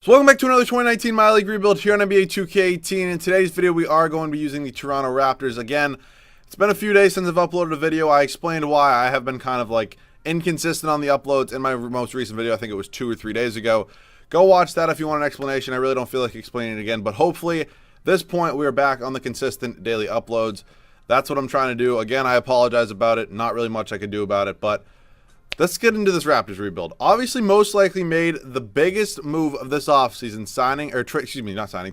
So welcome back to another 2019 My League rebuild here on NBA 2K18. In today's video, we are going to be using the Toronto Raptors. Again, it's been a few days since I've uploaded a video. I explained why I have been kind of like inconsistent on the uploads in my most recent video. I think it was 2 or 3 days ago. Go watch that if you want an explanation. I really don't feel like explaining it again, but hopefully at this point we are back on the consistent daily uploads. That's what I'm trying to do. Again, I apologize about it. Not really much I could do about it, but let's get into this Raptors rebuild. Obviously, most likely made the biggest move of this offseason,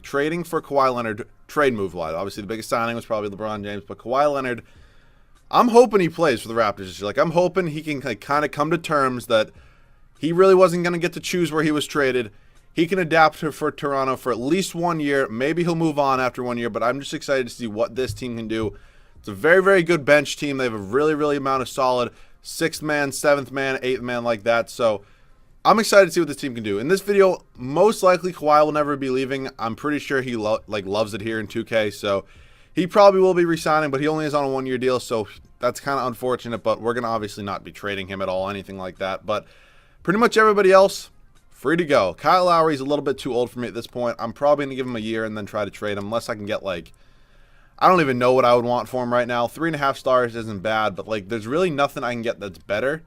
trading for Kawhi Leonard, trade move-wise. Obviously, the biggest signing was probably LeBron James, but Kawhi Leonard, I'm hoping he plays for the Raptors this year. Like, I'm hoping he can kind of come to terms that he really wasn't going to get to choose where he was traded. He can adapt for Toronto for at least 1 year. Maybe he'll move on after 1 year, but I'm just excited to see what this team can do. It's a very, very good bench team. They have a really amount of solid 6th man, 7th man, 8th man like that. So I'm excited to see what this team can do. In this video, most likely Kawhi will never be leaving. I'm pretty sure he loves it here in 2K. So he probably will be re-signing, but he only is on a 1 year deal. So that's kind of unfortunate, but we're going to obviously not be trading him at all, anything like that. But pretty much everybody else, free to go. Kyle Lowry's a little bit too old for me at this point. I'm probably going to give him a year and then try to trade him unless I can get I don't even know what I would want for him right now. 3.5 stars isn't bad, but there's really nothing I can get that's better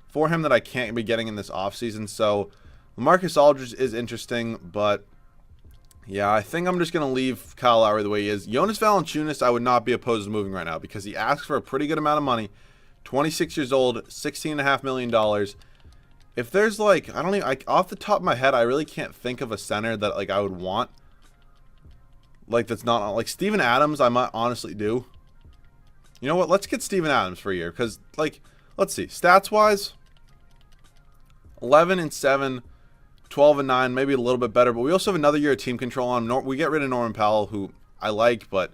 for him that I can't be getting in this offseason. So LaMarcus Aldridge is interesting, but yeah, I think I'm just going to leave Kyle Lowry the way he is. Jonas Valanciunas, I would not be opposed to moving right now because he asks for a pretty good amount of money. 26 years old, $16.5 million. If there's off the top of my head, I really can't think of a center that I would want. That's not Steven Adams, I might honestly do. You know what? Let's get Steven Adams for a year because, let's see, stats wise, 11-7, 12-9, maybe a little bit better. But we also have another year of team control on him. We get rid of Norman Powell, who I like, but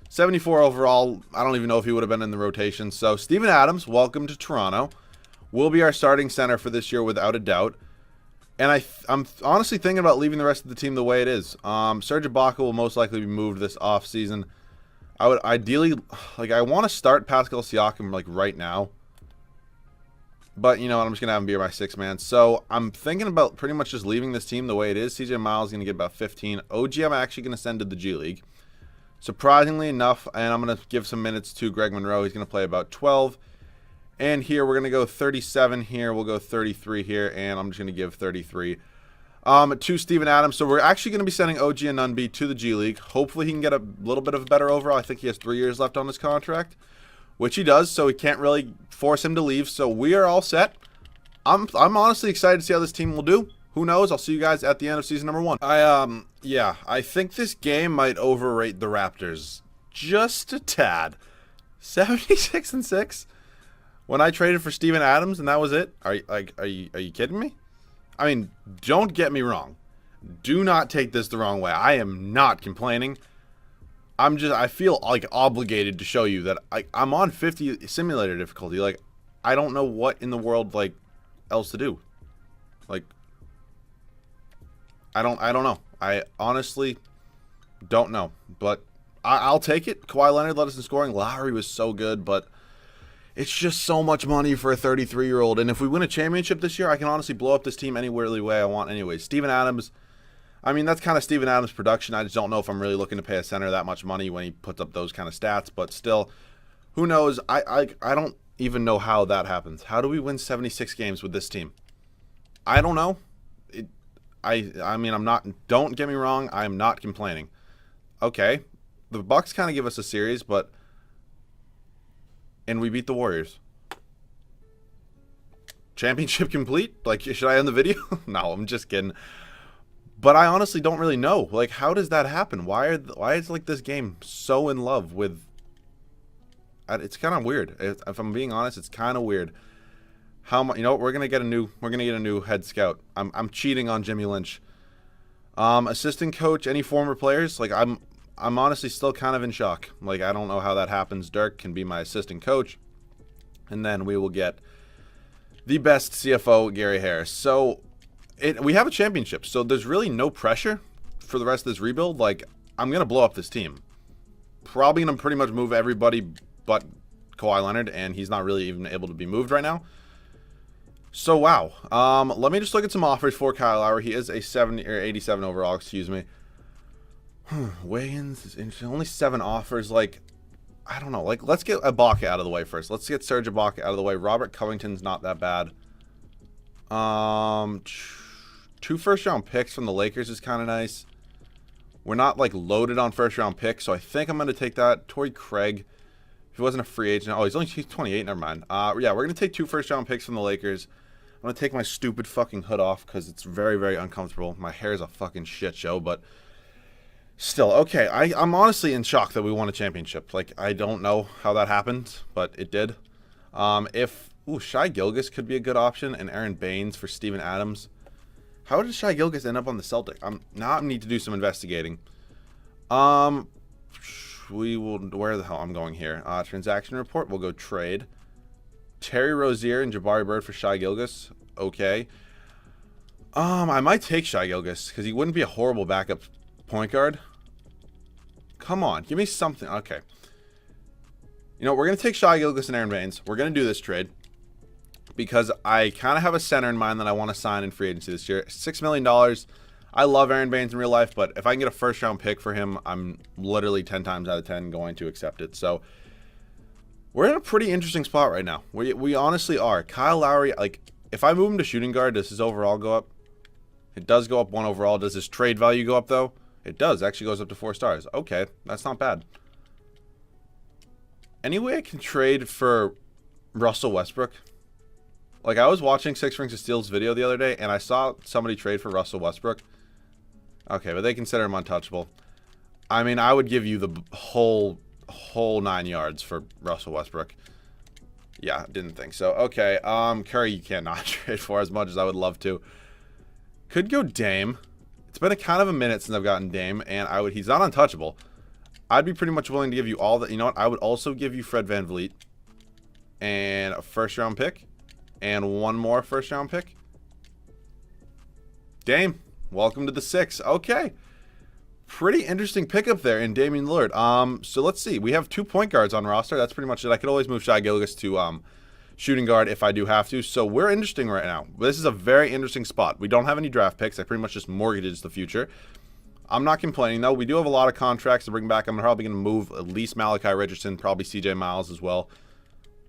74 overall. I don't even know if he would have been in the rotation. So Steven Adams, welcome to Toronto, will be our starting center for this year without a doubt. And I'm honestly thinking about leaving the rest of the team the way it is. Serge Ibaka will most likely be moved this offseason. I would ideally, I want to start Pascal Siakam right now. But you know what, I'm just going to have him be my 6th man. So I'm thinking about pretty much just leaving this team the way it is. CJ Miles is going to get about 15. OG I'm actually going to send to the G League. Surprisingly enough, and I'm going to give some minutes to Greg Monroe. He's going to play about 12. And here we're going to go 37 here. We'll go 33 here, and I'm just going to give 33 to Steven Adams. So we're actually going to be sending OG Anunoby to the G League. Hopefully he can get a little bit of a better overall. I think he has 3 years left on his contract, which he does, so we can't really force him to leave. So we are all set. I'm honestly excited to see how this team will do. Who knows? I'll see you guys at the end of season number 1. I think this game might overrate the Raptors just a tad. 76-6. When I traded for Steven Adams and that was it? Are you kidding me? I mean, don't get me wrong. Do not take this the wrong way. I am not complaining. I feel obligated to show you that I'm on 50 simulator difficulty. I don't know what in the world else to do. I don't know. I honestly don't know, but I'll take it. Kawhi Leonard led us in scoring. Lowry was so good, but it's just so much money for a 33-year-old. And if we win a championship this year, I can honestly blow up this team any way I want anyways. Steven Adams, I mean, that's kind of Steven Adams' production. I just don't know if I'm really looking to pay a center that much money when he puts up those kind of stats. But still, who knows? I don't even know how that happens. How do we win 76 games with this team? I don't know. I mean, don't get me wrong, I'm not complaining. Okay, the Bucks kind of give us a series, and we beat the Warriors. Championship complete? Should I end the video? No, I'm just kidding. But I honestly don't really know. How does that happen? Why is this game so in love with? It's kind of weird. If I'm being honest, it's kind of weird. How much? You know what? We're gonna get a new head scout. I'm cheating on Jimmy Lynch. Assistant coach. Any former players? I'm honestly still kind of in shock. I don't know how that happens. Dirk can be my assistant coach. And then we will get the best CFO, Gary Harris. So we have a championship. So there's really no pressure for the rest of this rebuild. I'm going to blow up this team. Probably going to pretty much move everybody but Kawhi Leonard. And he's not really even able to be moved right now. So, wow. Let me just look at some offers for Kyle Lowry. He is a 70 or 87 overall, excuse me. Wiggins is interesting. Only 7 offers. Like, I don't know. Like, let's get Ibaka out of the way first. Let's get Serge Ibaka out of the way. Robert Covington's not that bad. 2 first-round picks from the Lakers is kind of nice. We're not, like, loaded on first-round picks, so I think I'm going to take that. Torrey Craig, if he wasn't a free agent. Oh, he's 28. Never mind. Yeah, we're going to take 2 first-round picks from the Lakers. I'm going to take my stupid fucking hood off because it's very, very uncomfortable. My hair is a fucking shit show, but still. Okay, I'm honestly in shock that we won a championship. Like, I don't know how that happened, but it did. Shai Gilgeous could be a good option, and Aaron Baines for Steven Adams. How did Shai Gilgeous end up on the Celtic? I need to do some investigating. We will. Where the hell I'm going here? Transaction report. We'll go trade. Terry Rozier and Jabari Bird for Shai Gilgeous. Okay. I might take Shai Gilgeous because he wouldn't be a horrible backup point guard. Come on, give me something. Okay. You know, we're gonna take Shai Gilgeous and Aaron Baines. We're gonna do this trade because I kind of have a center in mind that I want to sign in free agency this year. $6 million. I love Aaron Baines in real life, but if I can get a first-round pick for him, I'm literally 10 times out of 10 going to accept it. So we're in a pretty interesting spot right now. We honestly are. Kyle Lowry, like, if I move him to shooting guard, does his overall go up? It does go up 1 overall. Does his trade value go up, though? It does. Actually goes up to 4 stars. Okay, that's not bad. Any way I can trade for Russell Westbrook? Like, I was watching 6 Rings of Steel's video the other day, and I saw somebody trade for Russell Westbrook. Okay, but they consider him untouchable. I mean, I would give you the whole 9 yards for Russell Westbrook. Yeah, didn't think so. Okay, Curry you cannot trade for as much as I would love to. Could go Dame. It's been a kind of a minute since I've gotten Dame, and he's not untouchable. I'd be pretty much willing to give you all that. You know what? I would also give you Fred VanVleet and a first-round pick. And 1 more first-round pick. Dame, welcome to the 6. Okay. Pretty interesting pickup there in Damian Lillard. So let's see. We have 2 point guards on roster. That's pretty much it. I could always move Shai Gilgeous to shooting guard if I do have to. So we're interesting right now. This is a very interesting spot. We don't have any draft picks. I pretty much just mortgaged the future. I'm not complaining, though. We do have a lot of contracts to bring back. I'm probably going to move at least Malachi Richardson, probably CJ Miles as well.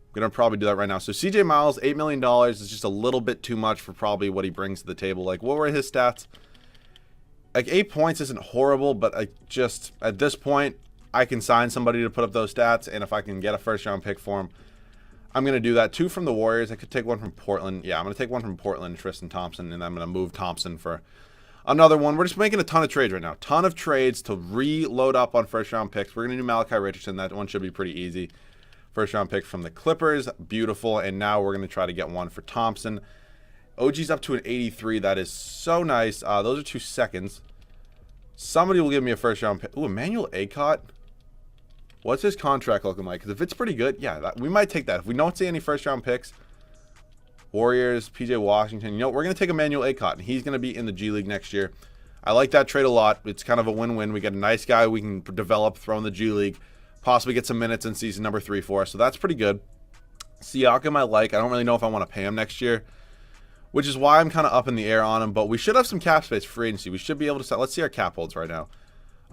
I'm going to probably do that right now. So CJ Miles, $8 million is just a little bit too much for probably what he brings to the table. Like, what were his stats? Like, 8 points isn't horrible, but at this point, I can sign somebody to put up those stats, and if I can get a first-round pick for him, I'm going to do that. 2 from the Warriors. I could take 1 from Portland. Yeah, I'm going to take 1 from Portland, Tristan Thompson, and I'm going to move Thompson for another one. We're just making a ton of trades right now. Ton of trades to reload up on first-round picks. We're going to do Malachi Richardson. That one should be pretty easy. First-round pick from the Clippers. Beautiful. And now we're going to try to get 1 for Thompson. OG's up to an 83. That is so nice. Those are 2 seconds. Somebody will give me a first-round pick. Ooh, Emmanuel Acott. What's his contract looking like? Because if it's pretty good, yeah, we might take that. If we don't see any first-round picks, Warriors, PJ Washington, you know, we're going to take Emmanuel Acott, and he's going to be in the G League next year. I like that trade a lot. It's kind of a win-win. We get a nice guy we can develop, throw in the G League, possibly get some minutes in season number 3 for us. So that's pretty good. Siakam I like. I don't really know if I want to pay him next year, which is why I'm kind of up in the air on him. But we should have some cap space for free agency. We should be able to set. Let's see our cap holds right now.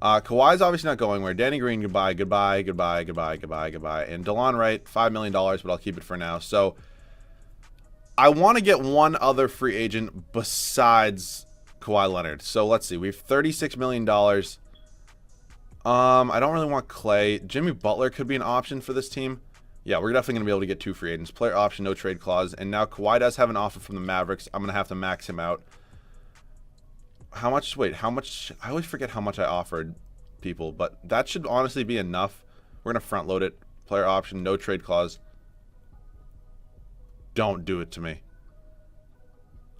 Kawhi's obviously not going anywhere. Danny Green, goodbye. And DeLon Wright, $5 million, but I'll keep it for now. So I want to get one other free agent besides Kawhi Leonard. So let's see. We have $36 million. I don't really want Clay. Jimmy Butler could be an option for this team. Yeah, we're definitely going to be able to get 2 free agents. Player option, no trade clause. And now Kawhi does have an offer from the Mavericks. I'm going to have to max him out. How much? Wait, how much? I always forget how much I offered people, but that should honestly be enough. We're going to front load it. Player option, no trade clause. Don't do it to me.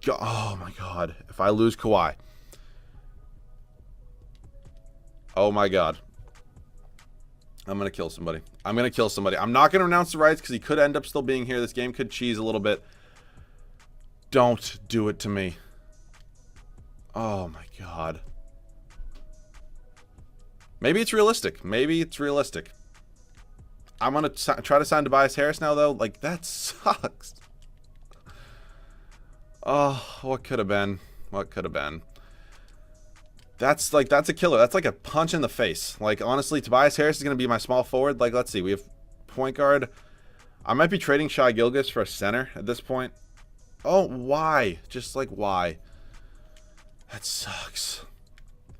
Oh, my God. If I lose Kawhi. Oh, my God. I'm going to kill somebody. I'm going to kill somebody. I'm not going to announce the rights because he could end up still being here. This game could cheese a little bit. Don't do it to me. Oh, my God. Maybe it's realistic. Maybe it's realistic. I'm going to try to sign Tobias Harris now, though. Like, that sucks. Oh, what could have been? What could have been? That's a killer. That's like a punch in the face. Like, honestly, Tobias Harris is going to be my small forward. Like, let's see. We have point guard. I might be trading Shai Gilgeous for a center at this point. Oh, why? Just like, why? That sucks.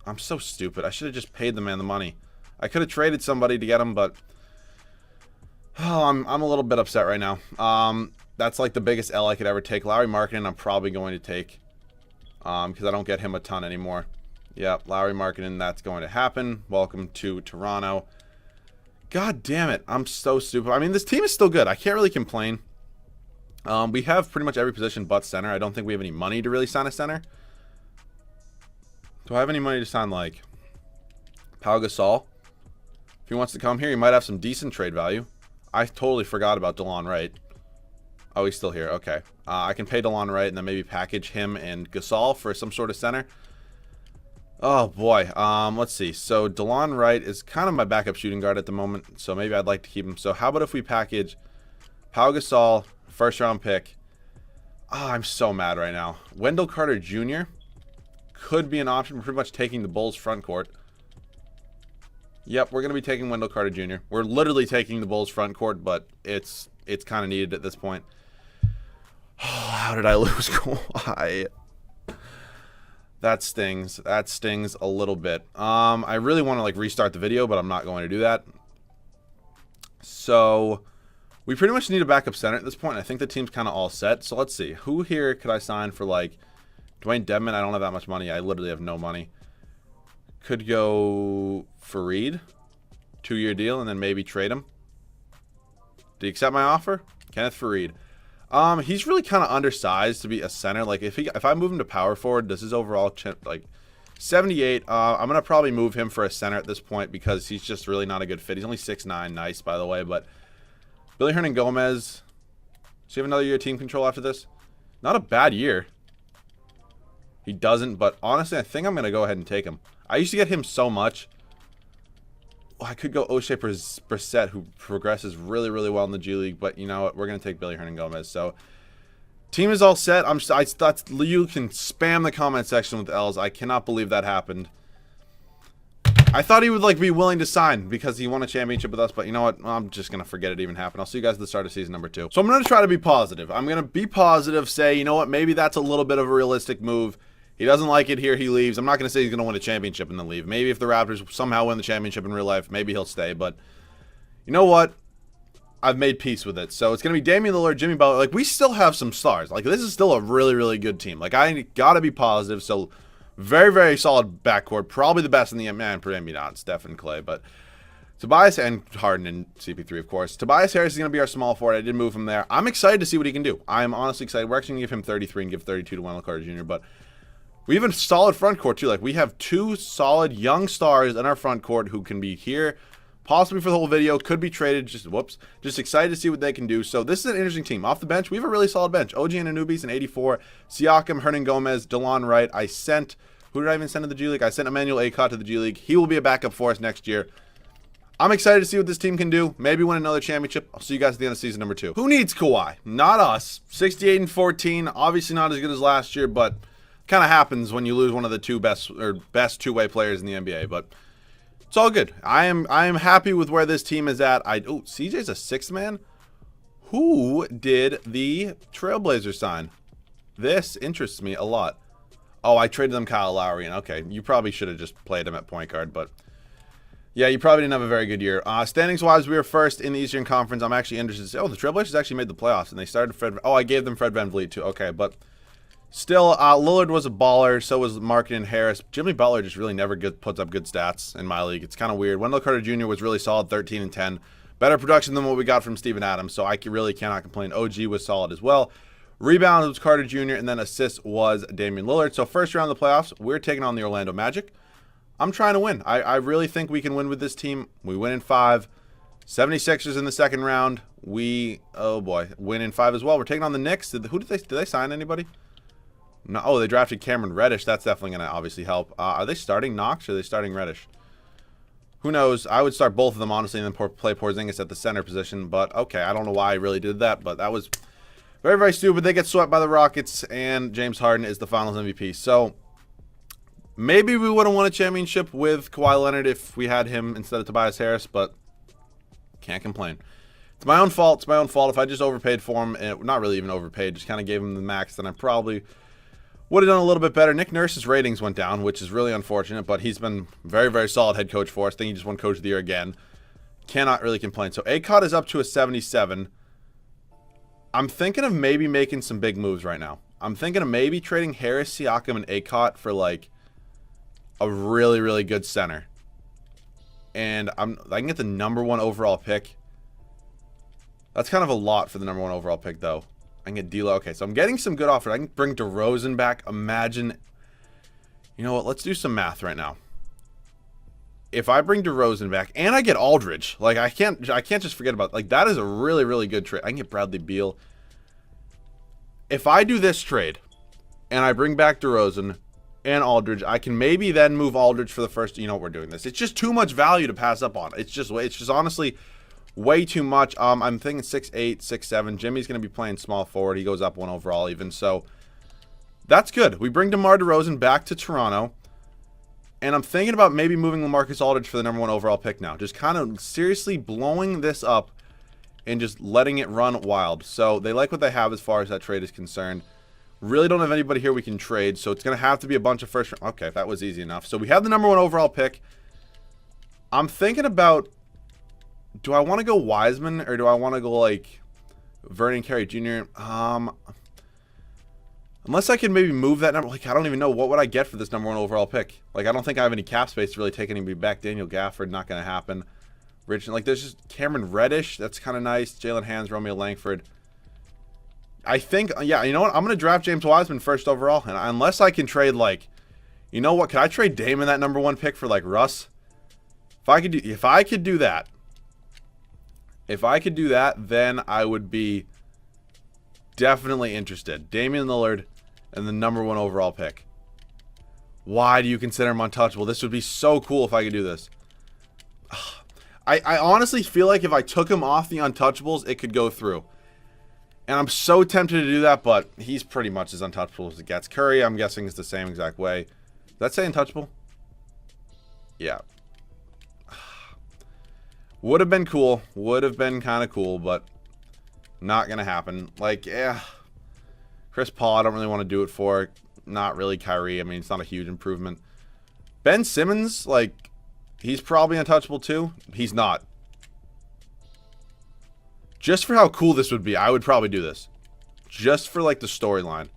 I'm so stupid. I should have just paid the man the money. I could have traded somebody to get him, but oh, I'm a little bit upset right now. That's like the biggest L I could ever take. Lowry Markkinen, I'm probably going to take because I don't get him a ton anymore. Yeah, Lowry Markkinen, that's going to happen. Welcome to Toronto. God damn it. I'm so stupid. I mean, this team is still good. I can't really complain. We have pretty much every position but center. I don't think we have any money to really sign a center. Do I have any money to sign, like, Pau Gasol? If he wants to come here, he might have some decent trade value. I totally forgot about DeLon Wright. Oh, he's still here. Okay. I can pay DeLon Wright and then maybe package him and Gasol for some sort of center. Oh, boy. Let's see. So, DeLon Wright is kind of my backup shooting guard at the moment, so maybe I'd like to keep him. So, how about if we package Pau Gasol, first-round pick. Oh, I'm so mad right now. Wendell Carter Jr. could be an option. We're pretty much taking the Bulls front court. Yep, we're going to be taking Wendell Carter Jr. We're literally taking the Bulls front court, but it's kind of needed at this point. Oh, how did I lose Kawhi? That stings. That stings a little bit. I really want to like restart the video, but I'm not going to do that. So we pretty much need a backup center at this point. I think the team's kind of all set. So let's see. Who here could I sign for like Dwayne Dedmon? I don't have that much money. I literally have no money. Could go Fareed. 2-year deal and then maybe trade him. Do you accept my offer? Kenneth Fareed. He's really kind of undersized to be a center. Like if I move him to power forward, this is overall like 78. I'm gonna probably move him for a center at this point because he's just really not a good fit. He's only 6'9", nice by the way. But Billy Hernangomez, does he have another year of team control after this? Not a bad year. He doesn't, but honestly, I think I'm gonna go ahead and take him. I used to get him so much. I could go O'Shea Brissett, who progresses really, really well in the G League. But you know what? We're going to take Billy Hernangomez. So, team is all set. I thought you can spam the comment section with L's. I cannot believe that happened. I thought he would like be willing to sign because he won a championship with us. But you know what? I'm just going to forget it even happened. I'll see you guys at the start of season number 2. So, I'm going to try to be positive. I'm going to be positive, say, you know what? Maybe that's a little bit of a realistic move. He doesn't like it here, he leaves. I'm not going to say he's going to win a championship and then leave. Maybe if the Raptors somehow win the championship in real life, maybe he'll stay. But you know what? I've made peace with it. So it's going to be Damian Lillard, Jimmy Butler. Like, we still have some stars. Like, this is still a really, really good team. Like, I got to be positive. So very, very solid backcourt. Probably the best in the NBA. Maybe not Steph and Clay, but Tobias and Harden and CP3, of course. Tobias Harris is going to be our small forward. I did move him there. I'm excited to see what he can do. I'm honestly excited. We're actually going to give him 33 and give 32 to Wendell Carter Jr., but we have a solid front court, too. Like, we have 2 solid young stars in our front court who can be here possibly for the whole video. Could be traded. Just excited to see what they can do. So, this is an interesting team. Off the bench, we have a really solid bench. OG Anunoby's an 84. Siakam, Hernangomez, DeLon Wright. Who did I even send to the G League? I sent Emmanuel Acott to the G League. He will be a backup for us next year. I'm excited to see what this team can do. Maybe win another championship. I'll see you guys at the end of season number 2. Who needs Kawhi? Not us. 68 and 14. Obviously not as good as last year, but kind of happens when you lose one of the best two-way players in the NBA, but it's all good. I am happy with where this team is at. CJ's a 6th man. Who did the Trailblazers sign? This interests me a lot. Oh, I traded them Kyle Lowry, and okay, you probably should have just played him at point guard, but yeah, you probably didn't have a very good year. Standings-wise, we were first in the Eastern Conference. I'm actually interested to say, the Trailblazers actually made the playoffs, and they started I gave them Fred VanVleet too. Okay, but still, Lillard was a baller. So was Markkinen and Harris. Jimmy Butler just really never puts up good stats in my league. It's kind of weird. Wendell Carter Jr. was really solid, 13 and 10. Better production than what we got from Steven Adams, so I really cannot complain. OG was solid as well. Rebound was Carter Jr., and then assist was Damian Lillard. So first round of the playoffs, we're taking on the Orlando Magic. I'm trying to win. I really think we can win with this team. We win in 5. 76ers in the second round. Oh boy, win in 5 as well. We're taking on the Knicks. Did they sign anybody? No, oh, they drafted Cameron Reddish. That's definitely going to obviously help. Are they starting Knox or are they starting Reddish? Who knows? I would start both of them, honestly, and then play Porzingis at the center position. But, okay, I don't know why I really did that, but that was Very, very stupid. They get swept by the Rockets, and James Harden is the Finals MVP. So maybe we would have won a championship with Kawhi Leonard if we had him instead of Tobias Harris, but can't complain. It's my own fault. It's my own fault. If I just overpaid for him, and not really even overpaid, just kind of gave him the max, then I probably would have done a little bit better. Nick Nurse's ratings went down, which is really unfortunate, but he's been very, very solid head coach for us. I think he just won Coach of the Year again. Cannot really complain. So ACOT is up to a 77. I'm thinking of maybe making some big moves right now. I'm thinking of maybe trading Harris, Siakam, and ACOT for like a really, really good center. And I can get the #1 overall pick. That's kind of a lot for the #1 overall pick, though. I can get D'Lo. Okay, so I'm getting some good offers. I can bring DeRozan back. Imagine. You know what? Let's do some math right now. If I bring DeRozan back and I get Aldridge, like I can't just forget about, like, that is a really, really good trade. I can get Bradley Beal. If I do this trade and I bring back DeRozan and Aldridge, I can maybe then move Aldridge for the first. You know what, we're doing this. It's just too much value to pass up on. It's just honestly way too much. I'm thinking 6'8", 6'7". Jimmy's going to be playing small forward. He goes up 1 overall even. So that's good. We bring DeMar DeRozan back to Toronto. And I'm thinking about maybe moving LaMarcus Aldridge for the #1 overall pick now. Just kind of seriously blowing this up and just letting it run wild. So they like what they have as far as that trade is concerned. Really don't have anybody here we can trade. So it's going to have to be a bunch of first. Okay, that was easy enough. So we have the #1 overall pick. I'm thinking about, do I want to go Wiseman or do I want to go like Vernon Carey Jr.? Unless I can maybe move that number. Like, I don't even know. What would I get for this #1 overall pick? Like, I don't think I have any cap space to really take anybody back. Daniel Gafford, not going to happen. Rich, like, there's just Cameron Reddish. That's kind of nice. Jalen Hands, Romeo Langford. I think, yeah, you know what? I'm going to draft James Wiseman first overall. And unless I can trade, like, you know what? Could I trade Dame in that #1 pick for, like, Russ? If I could do that, then I would be definitely interested. Damian Lillard and the #1 overall pick. Why do you consider him untouchable? This would be so cool if I could do this. I honestly feel like if I took him off the untouchables, it could go through. And I'm so tempted to do that, but he's pretty much as untouchable as it gets. Curry, I'm guessing, is the same exact way. Did that say untouchable? Yeah. Would have been cool. Would have been kind of cool, but not going to happen. Like, yeah. Chris Paul, I don't really want to do it for. Not really Kyrie. I mean, it's not a huge improvement. Ben Simmons, like, he's probably untouchable too. He's not. Just for how cool this would be, I would probably do this. Just for, like, the storyline.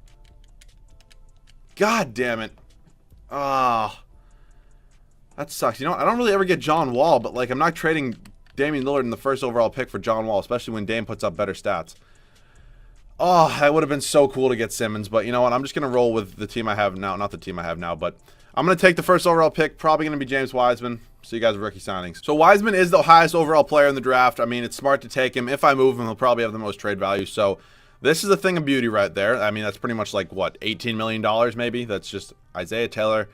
God damn it. Ah. That sucks. You know, I don't really ever get John Wall, but, like, I'm not trading Damian Lillard in the first overall pick for John Wall, especially when Dame puts up better stats. Oh, that would have been so cool to get Simmons, but you know what? I'm just going to roll with the team I have now. Not the team I have now, but I'm going to take the first overall pick. Probably going to be James Wiseman. So you guys are rookie signings. So Wiseman is the highest overall player in the draft. I mean, it's smart to take him. If I move him, he'll probably have the most trade value. So this is a thing of beauty right there. I mean, that's pretty much like, what, $18 million maybe? That's just Isaiah Taylor.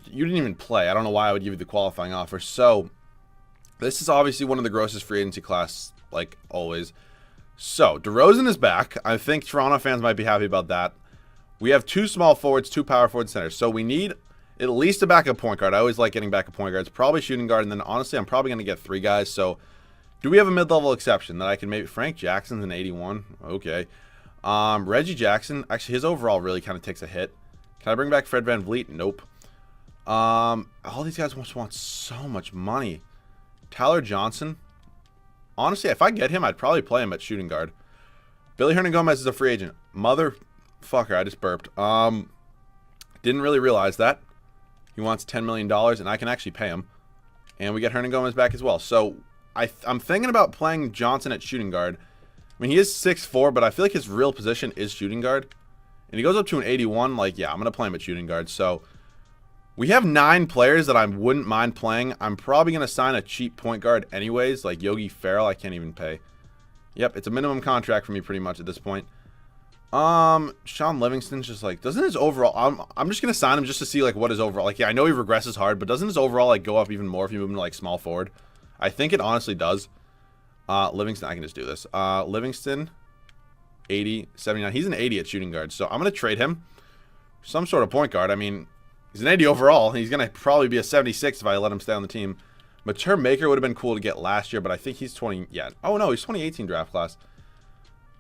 You didn't even play. I don't know why I would give you the qualifying offer. So this is obviously one of the grossest free agency class, like always. So DeRozan is back. I think Toronto fans might be happy about that. We have 2 small forwards, 2 power forward centers. So we need at least a backup point guard. I always like getting backup point guards. Probably shooting guard. And then honestly, I'm probably going to get 3 guys. So do we have a mid-level exception that I can maybe? Frank Jackson's an 81. Okay. Reggie Jackson. Actually, his overall really kind of takes a hit. Can I bring back Fred VanVleet? Nope. All these guys must want so much money. Tyler Johnson. Honestly, if I get him, I'd probably play him at shooting guard. Billy Hernangomez is a free agent. Motherfucker, I just burped. Didn't really realize that. He wants $10 million, and I can actually pay him. And we get Hernangomez back as well. So I'm thinking about playing Johnson at shooting guard. I mean, he is 6'4", but I feel like his real position is shooting guard. And he goes up to an 81. Like, yeah, I'm going to play him at shooting guard. So we have 9 players that I wouldn't mind playing. I'm probably going to sign a cheap point guard anyways, like Yogi Ferrell. I can't even pay. Yep, it's a minimum contract for me pretty much at this point. Sean Livingston's just like, doesn't his overall, I'm just going to sign him just to see like what his overall, like, yeah, I know he regresses hard, but doesn't his overall like go up even more if you move him to like small forward? I think it honestly does. Livingston, I can just do this. Livingston, 80, 79. He's an 80 at shooting guard, so I'm going to trade him. Some sort of point guard. I mean, he's an 80 overall. He's going to probably be a 76 if I let him stay on the team. Mature Maker would have been cool to get last year, but I think he's 20. Yeah. Oh, no, he's 2018 draft class.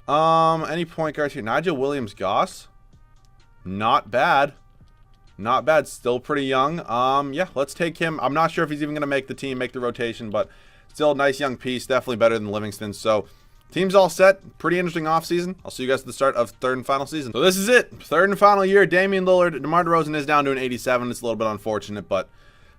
Any point guards here? Nigel Williams-Goss. Not bad. Not bad. Still pretty young. Yeah, let's take him. I'm not sure if he's even going to make the team, make the rotation, but still a nice young piece. Definitely better than Livingston. So, team's all set. Pretty interesting offseason. I'll see you guys at the start of third and final season. So, this is it. Third and final year. Damian Lillard. DeMar DeRozan is down to an 87. It's a little bit unfortunate, but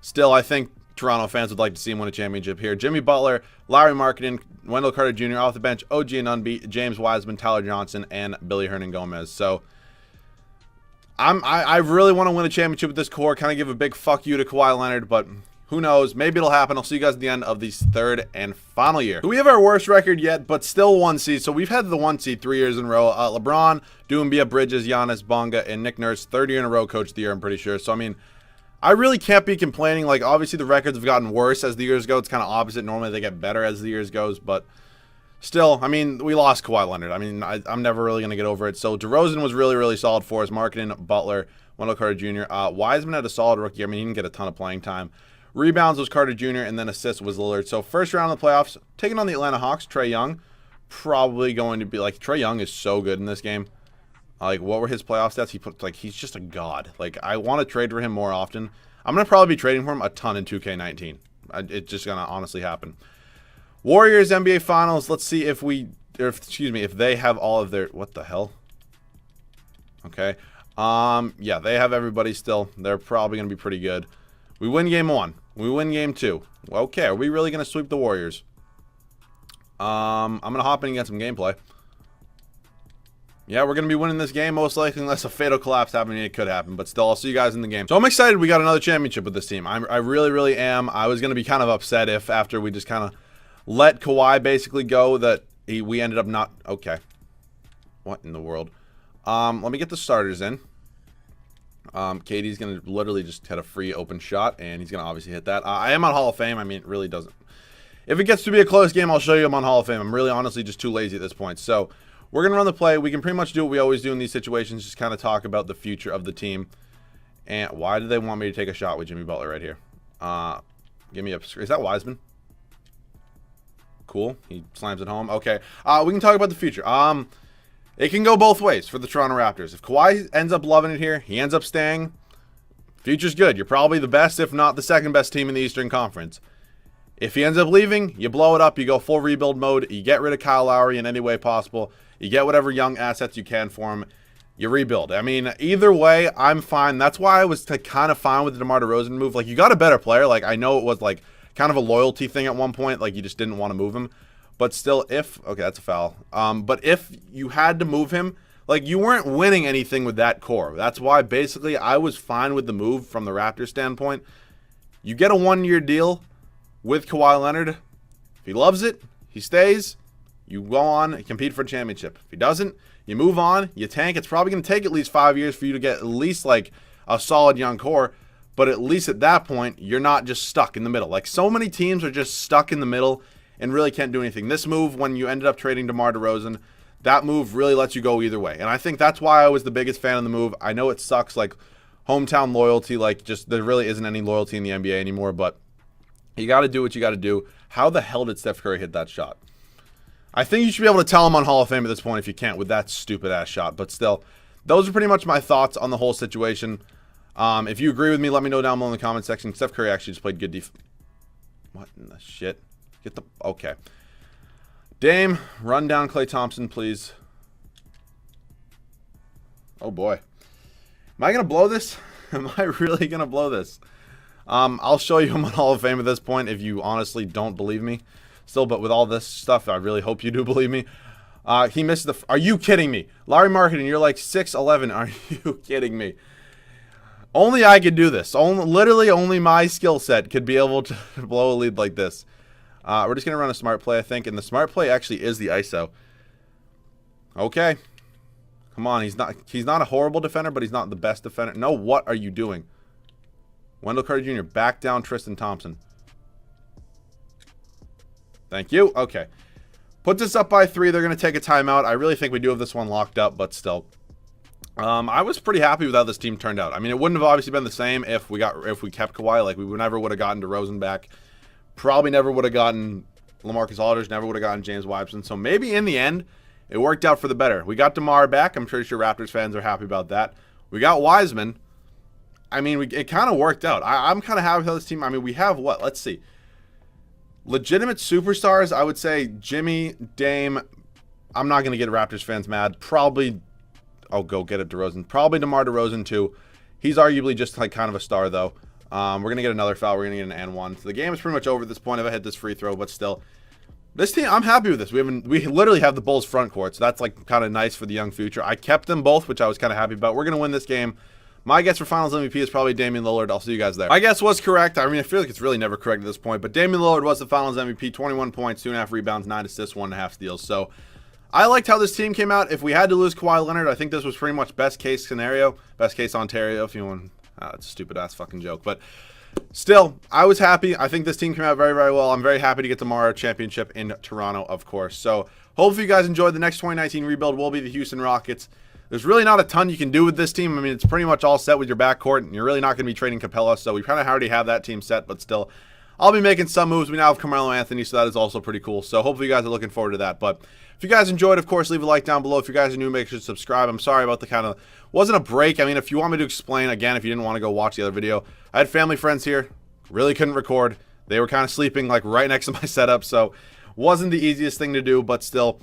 still, I think Toronto fans would like to see him win a championship here. Jimmy Butler, Larry Marketing, Wendell Carter Jr. off the bench, OG Anunoby, James Wiseman, Tyler Johnson, and Billy Hernan-Gomez. So, I really want to win a championship with this core. Kind of give a big fuck you to Kawhi Leonard, but who knows? Maybe it'll happen. I'll see you guys at the end of the third and final year. We have our worst record yet, but still 1 seed. So we've had the 1 seed 3 years in a row. LeBron, Doumbia, Bridges, Giannis, Bonga, and Nick Nurse. 3rd year in a row, coach of the year, I'm pretty sure. So, I mean, I really can't be complaining. Like, obviously, the records have gotten worse as the years go. It's kind of opposite. Normally, they get better as the years goes, but still, I mean, we lost Kawhi Leonard. I mean, I'm never really going to get over it. So, DeRozan was really, really solid for us. Marketing, Butler, Wendell Carter Jr. Wiseman had a solid rookie. I mean, he didn't get a ton of playing time. Rebounds was Carter Jr., and then assists was Lillard. So, first round of the playoffs, taking on the Atlanta Hawks, Trae Young. Probably going to be, like, Trae Young is so good in this game. Like, what were his playoff stats? He put, like, he's just a god. Like, I want to trade for him more often. I'm going to probably be trading for him a ton in 2K19. It's just going to honestly happen. Warriors NBA Finals. Let's see if if they have all of their, what the hell? Okay. Yeah, they have everybody still. They're probably going to be pretty good. We win game 1. We win game 2. Okay, are we really going to sweep the Warriors? I'm going to hop in and get some gameplay. Yeah, we're going to be winning this game most likely unless a fatal collapse happens. It could happen, but still, I'll see you guys in the game. So I'm excited we got another championship with this team. I really, really am. I was going to be kind of upset if after we just kind of let Kawhi basically go that we ended up not... Okay. What in the world? Let me get the starters in. KD's going to literally just hit a free open shot, and he's going to obviously hit that. I am on Hall of Fame. I mean, it really doesn't. If it gets to be a close game, I'll show you I'm on Hall of Fame. I'm really honestly just too lazy at this point. So we're going to run the play. We can pretty much do what we always do in these situations, just kind of talk about the future of the team. And why do they want me to take a shot with Jimmy Butler right here? Give me a... Is that Wiseman? Cool. He slams it home. Okay. We can talk about the future. It can go both ways for the Toronto Raptors. If Kawhi ends up loving it here, he ends up staying, future's good. You're probably the best, if not the second best team in the Eastern Conference. If he ends up leaving, you blow it up. You go full rebuild mode. You get rid of Kyle Lowry in any way possible. You get whatever young assets you can for him. You rebuild. I mean, either way, I'm fine. That's why I was kind of fine with the DeMar DeRozan move. Like, you got a better player. Like, I know it was, like, kind of a loyalty thing at one point. Like, you just didn't want to move him. But still, if... Okay, that's a foul. But if you had to move him, like, you weren't winning anything with that core. That's why, basically, I was fine with the move from the Raptors standpoint. You get a 1-year deal with Kawhi Leonard. If he loves it, he stays. You go on and compete for a championship. If he doesn't, you move on, you tank. It's probably going to take at least 5 years for you to get at least, like, a solid young core. But at least at that point, you're not just stuck in the middle. Like, so many teams are just stuck in the middle and really can't do anything. This move, when you ended up trading DeMar DeRozan, that move really lets you go either way. And I think that's why I was the biggest fan of the move. I know it sucks, like, hometown loyalty, like, just there really isn't any loyalty in the NBA anymore, but you got to do what you got to do. How the hell did Steph Curry hit that shot? I think you should be able to tell him on Hall of Fame at this point if you can't with that stupid-ass shot. But still, those are pretty much my thoughts on the whole situation. If you agree with me, let me know down below in the comment section. Steph Curry actually just played good defense. What in the shit? Get the... Okay. Dame, run down Klay Thompson, please. Oh, boy. Am I going to blow this? Am I really going to blow this? I'll show you him on Hall of Fame at this point if you honestly don't believe me. Still, but with all this stuff, I really hope you do believe me. He missed the... Are you kidding me? Larry Marketing, you're like 6'11". Are you kidding me? Only I could do this. Literally only my skill set could be able to blow a lead like this. We're just going to run a smart play, I think. And the smart play actually is the ISO. Okay. Come on. He's not a horrible defender, but he's not the best defender. No, what are you doing? Wendell Carter Jr., back down Tristan Thompson. Thank you. Okay. Puts us up by 3. They're going to take a timeout. I really think we do have this one locked up, but still. I was pretty happy with how this team turned out. I mean, it wouldn't have obviously been the same if we kept Kawhi. Like, we never would have gotten DeRozan back. Probably never would have gotten LaMarcus Aldridge. Never would have gotten James Wiseman. So maybe in the end, it worked out for the better. We got DeMar back. I'm pretty sure Raptors fans are happy about that. We got Wiseman. I mean, it kind of worked out. I'm kind of happy with how this team. I mean, we have what? Let's see. Legitimate superstars, I would say Jimmy, Dame. I'm not going to get Raptors fans mad. Probably, I'll go get it, DeRozan. Probably DeMar DeRozan too. He's arguably just like kind of a star though. We're going to get another foul. We're going to get an and one. So the game is pretty much over at this point if I hit this free throw, but still. This team, I'm happy with this. We literally have the Bulls front court, so that's like kind of nice for the young future. I kept them both, which I was kind of happy about. We're going to win this game. My guess for Finals MVP is probably Damian Lillard. I'll see you guys there. My guess was correct. I mean, I feel like it's really never correct at this point, but Damian Lillard was the Finals MVP. 21 points, 2.5 rebounds, 9 assists, 1.5 steals. So I liked how this team came out. If we had to lose Kawhi Leonard, I think this was pretty much best case scenario. Best case Ontario, if you want. That's a stupid-ass fucking joke. But still, I was happy. I think this team came out very, very well. I'm very happy to get the Mara championship in Toronto, of course. So hopefully you guys enjoyed. The next 2019 rebuild will be the Houston Rockets. There's really not a ton you can do with this team. I mean, it's pretty much all set with your backcourt, and you're really not going to be trading Capella, so we kind of already have that team set, but still, I'll be making some moves. We now have Carmelo Anthony, so that is also pretty cool. So hopefully you guys are looking forward to that. But if you guys enjoyed, of course, leave a like down below. If you guys are new, make sure to subscribe. I'm sorry about the kind of, wasn't a break. I mean, if you want me to explain, again, if you didn't want to go watch the other video, I had family friends here, really couldn't record. They were kind of sleeping like right next to my setup, so wasn't the easiest thing to do, but still,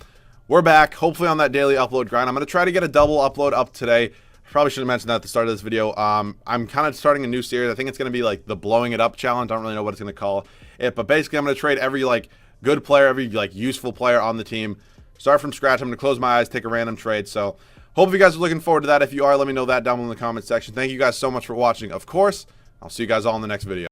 we're back, hopefully on that daily upload grind. I'm going to try to get a double upload up today. I probably should have mentioned that at the start of this video. I'm kind of starting a new series. I think it's going to be like the blowing it up challenge. I don't really know what it's going to call it, but basically I'm going to trade every like good player, every like useful player on the team. Start from scratch. I'm going to close my eyes, take a random trade. So hope you guys are looking forward to that. If you are, let me know that down below in the comment section. Thank you guys so much for watching. Of course, I'll see you guys all in the next video.